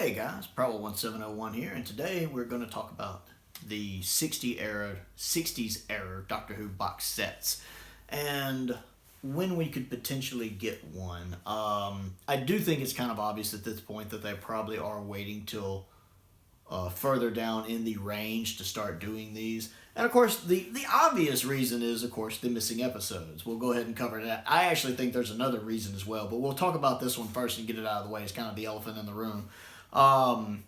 Hey guys, Prowl1701 here, and today we're going to talk about the 60's era Doctor Who box sets and when we could potentially get one. I do think it's kind of obvious at this point that they probably are waiting till further down in the range to start doing these. And of course, the obvious reason is, of course, the missing episodes. We'll go ahead and cover that. I actually think there's another reason as well, but we'll talk about this one first and get it out of the way. It's kind of the elephant in the room. Of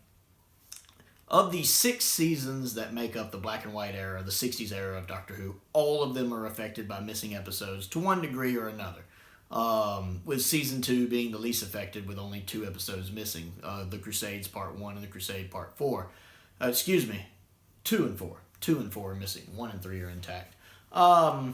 the 6 seasons that make up the black and white era, the 60s era of Doctor Who, all of them are affected by missing episodes to one degree or another. With season 2 being the least affected with only 2 episodes missing. The Crusades Part 1 and the Crusade Part 4. 2 and 4. 2 and 4 are missing. 1 and 3 are intact. Now,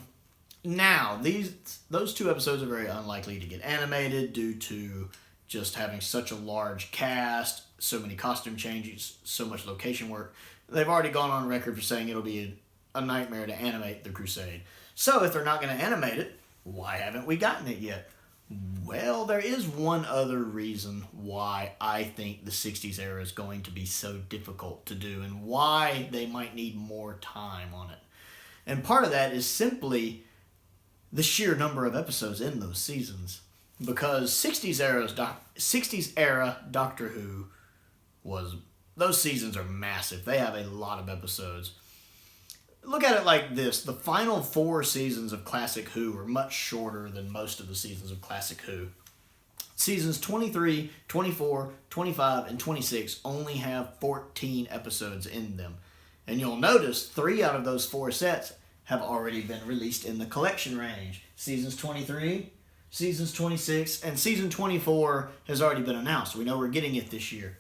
those 2 episodes are very unlikely to get animated due to just having such a large cast, so many costume changes, so much location work. They've already gone on record for saying it'll be a nightmare to animate the Crusade. So if they're not going to animate it, why haven't we gotten it yet? Well, there is one other reason why I think the 60s era is going to be so difficult to do and why they might need more time on it. And part of that is simply the sheer number of episodes in those seasons. Because 60s era Doctor Who those seasons are massive. They have a lot of episodes. Look at it like this. The final 4 seasons of Classic Who are much shorter than most of the seasons of Classic Who. Seasons 23, 24, 25, and 26 only have 14 episodes in them. And you'll notice 3 out of those 4 sets have already been released in the collection range. Seasons 23, Seasons 26, and Season 24 has already been announced. We know we're getting it this year.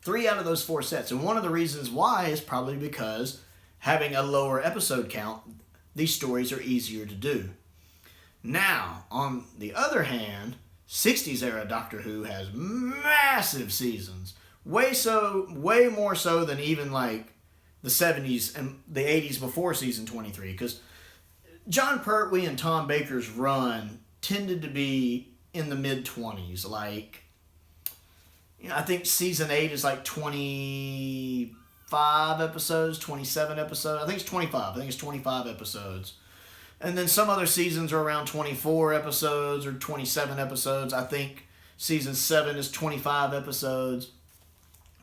3 out of those 4 sets. And one of the reasons why is probably because having a lower episode count, these stories are easier to do. Now, on the other hand, 60s era Doctor Who has massive seasons. Way more so than even like the 70s and the 80s before season 23. Because John Pertwee and Tom Baker's run tended to be in the mid-20s. Like, I think season 8 is like 25 episodes, 27 episodes. I think it's 25. I think it's 25 episodes. And then some other seasons are around 24 episodes or 27 episodes. I think season 7 is 25 episodes.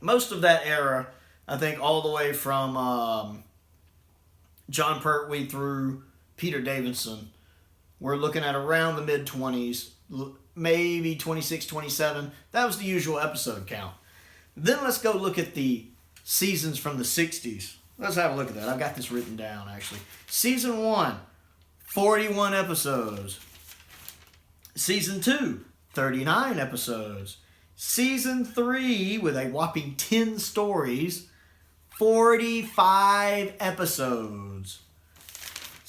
Most of that era, I think all the way from John Pertwee through Peter Davison, we're looking at around the mid-20s, maybe 26, 27. That was the usual episode count. Then let's go look at the seasons from the 60s. Let's have a look at that. I've got this written down, actually. Season 1, 41 episodes. Season 2, 39 episodes. Season 3, with a whopping 10 stories, 45 episodes.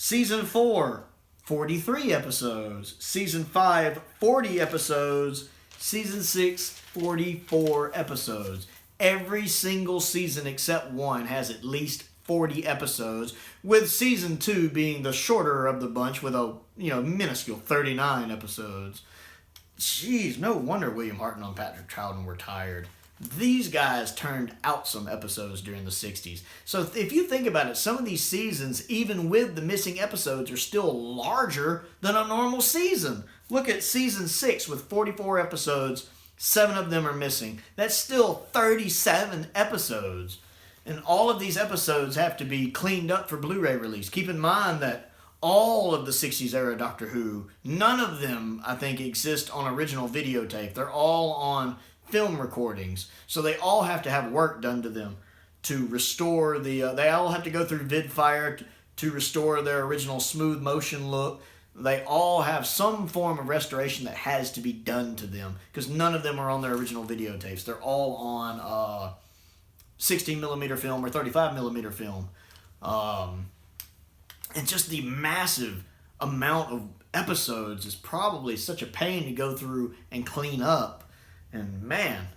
Season 4, 43 episodes. Season 5, 40 episodes. Season 6, 44 episodes. Every single season except one has at least 40 episodes, with season 2 being the shorter of the bunch with a minuscule 39 episodes. Jeez, no wonder William Hartnell and Patrick Troughton were tired. These guys turned out some episodes during the 60s. So if you think about it, some of these seasons, even with the missing episodes, are still larger than a normal season. Look at season 6 with 44 episodes. 7 of them are missing. That's still 37 episodes. And all of these episodes have to be cleaned up for Blu-ray release. Keep in mind that all of the 60s era Doctor Who, none of them, I think, exist on original videotape. They're all on film recordings. So they all have to have work done to them to restore they all have to go through VidFire to restore their original smooth motion look. They all have some form of restoration that has to be done to them because none of them are on their original videotapes. They're all on 16mm film or 35mm film. And just the massive amount of episodes is probably such a pain to go through and clean up. And man,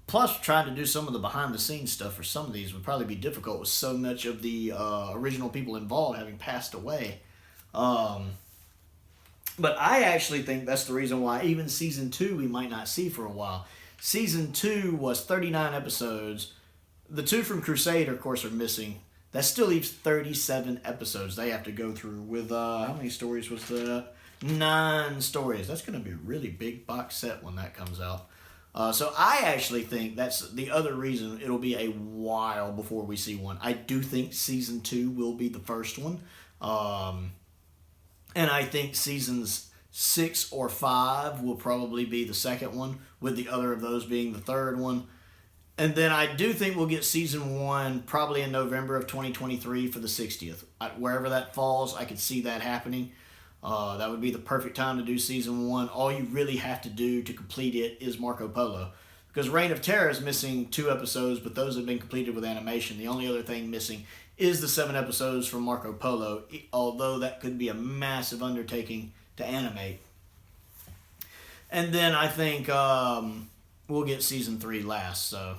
plus trying to do some of the behind-the-scenes stuff for some of these would probably be difficult with so much of the original people involved having passed away. But I actually think that's the reason why even season 2 we might not see for a while. Season 2 was 39 episodes. The 2 from Crusader, of course, are missing. That still leaves 37 episodes they have to go through with, how many stories was that? 9 stories. That's going to be a really big box set when that comes out. So I actually think that's the other reason it'll be a while before we see one. I do think Season 2 will be the first one. And I think Seasons 6 or 5 will probably be the second one, with the other of those being the third one. And then I do think we'll get Season 1 probably in November of 2023 for the 60th. Wherever that falls, I could see that happening. That would be the perfect time to do Season 1. All you really have to do to complete it is Marco Polo. Because Reign of Terror is missing 2 episodes, but those have been completed with animation. The only other thing missing is the 7 episodes from Marco Polo, although that could be a massive undertaking to animate. And then I think we'll get Season 3 last. So,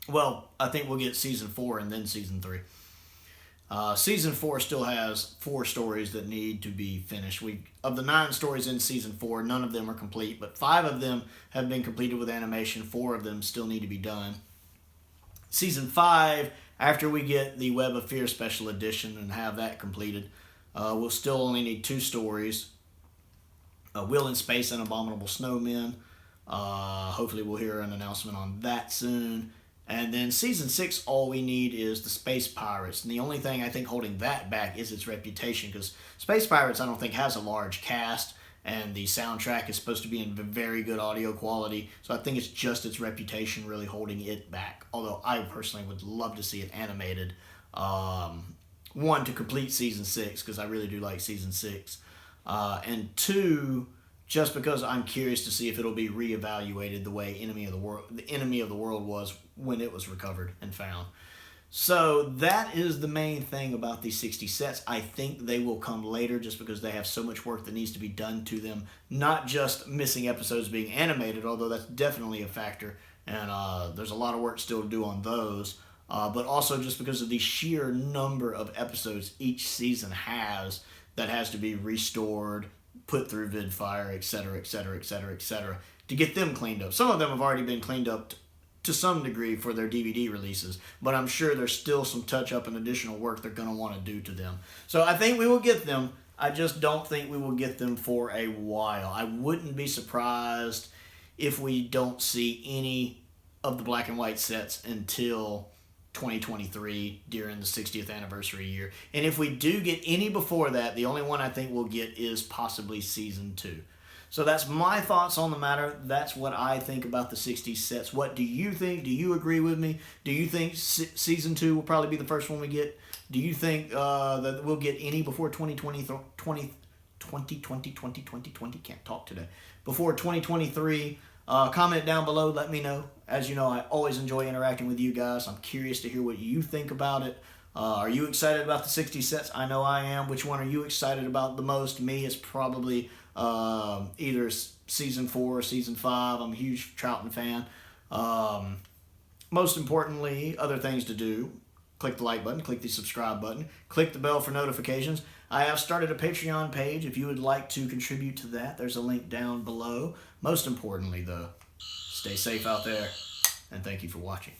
well, I think we'll get Season 4 and then Season 3. Season 4 still has 4 stories that need to be finished. Of the 9 stories in Season 4, none of them are complete, but 5 of them have been completed with animation. 4 of them still need to be done. Season 5, after we get the Web of Fear Special Edition and have that completed, we'll still only need 2 stories. Will in Space and Abominable Snowmen. Hopefully we'll hear an announcement on that soon. And then Season 6, all we need is the Space Pirates. And the only thing I think holding that back is its reputation, because Space Pirates I don't think has a large cast, and the soundtrack is supposed to be in very good audio quality. So I think it's just its reputation really holding it back. Although I personally would love to see it animated. 1, to complete Season 6, because I really do like Season 6. And 2, just because I'm curious to see if it'll be reevaluated the way the Enemy of the World was when it was recovered and found. So that is the main thing about these 60 sets. I think they will come later just because they have so much work that needs to be done to them. Not just missing episodes being animated, although that's definitely a factor. And there's a lot of work still to do on those. But also just because of the sheer number of episodes each season has that has to be restored, put through VidFire, etc., etc., etc., etc., to get them cleaned up. Some of them have already been cleaned up to some degree for their DVD releases, but I'm sure there's still some touch-up and additional work they're going to want to do to them. So I think we will get them. I just don't think we will get them for a while. I wouldn't be surprised if we don't see any of the black and white sets until 2023 during the 60th anniversary year. And if we do get any before that, the only one I think we'll get is possibly Season 2. So that's my thoughts on the matter. That's what I think about the 60s sets. What do you think? Do you agree with me? Do you think Season 2 will probably be the first one we get? Do you think that we'll get any before 2020, can't talk today, before 2023? Comment down below, let me know. As you know, I always enjoy interacting with you guys. I'm curious to hear what you think about it. Are you excited about the 60 sets? I know I am. Which one are you excited about the most? Me, it's probably either Season 4 or Season 5. I'm a huge Troughton fan. Most importantly, other things to do. Click the like button, click the subscribe button, click the bell for notifications. I have started a Patreon page if you would like to contribute to that. There's a link down below. Most importantly, though, stay safe out there, and thank you for watching.